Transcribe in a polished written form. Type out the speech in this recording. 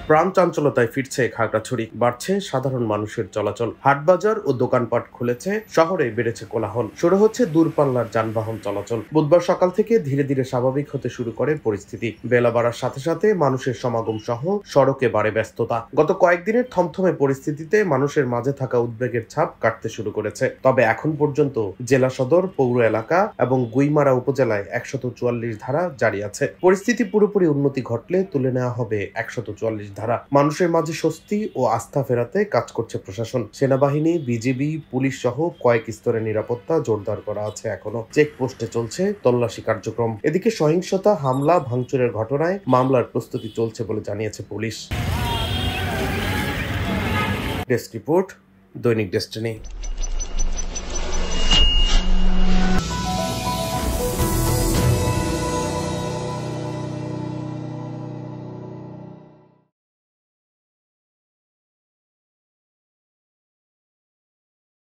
প্রাণ চাঞ্চলতায় ফিরছে খাগড়াছড়ি, বাড়ছে সাধারণ মানুষের চলাচল। হাটবাজার ও দোকানপাট খুলেছে, শহরে বেড়েছে কোলাহল, শুরু হচ্ছে দূরপাল্লার যানবাহন চলাচল। বুধবার সকাল থেকে ধীরে ধীরে স্বাভাবিক হতে শুরু করে পরিস্থিতি। বেলা বাড়ার সাথে সাথে মানুষের সমাগম সহ সড়কে বাড়ে ব্যস্ততা। গত কয়েকদিনের থমথমে পরিস্থিতিতে মানুষের মাঝে থাকা উদ্বেগের ছাপ কাটতে শুরু করেছে। তবে এখন পর্যন্ত জেলা সদর, পৌর এলাকা এবং গুইমারা উপজেলায় 144 ধারা জারি আছে। পরিস্থিতি পুরোপুরি উন্নতি ঘটলে তুলে নেওয়া হবে 144 ধারা। মানুষের মাঝে স্বস্তি ও আস্থা ফেরাতে কাজ করছে প্রশাসন। সেনাবাহিনী, বিজিবি, পুলিশ সহ কয়েক স্তরের নিরাপত্তা জোরদার করা আছে। এখনো চেকপোস্টে চলছে তল্লাশি কার্যক্রম। এদিকে সহিংসতা, হামলা, ভাঙচুরের ঘটনায় মামলার প্রস্তুতি চলছে বলে জানিয়েছে পুলিশ। ডেস্ক রিপোর্ট, দৈনিক ডেস্টিনি।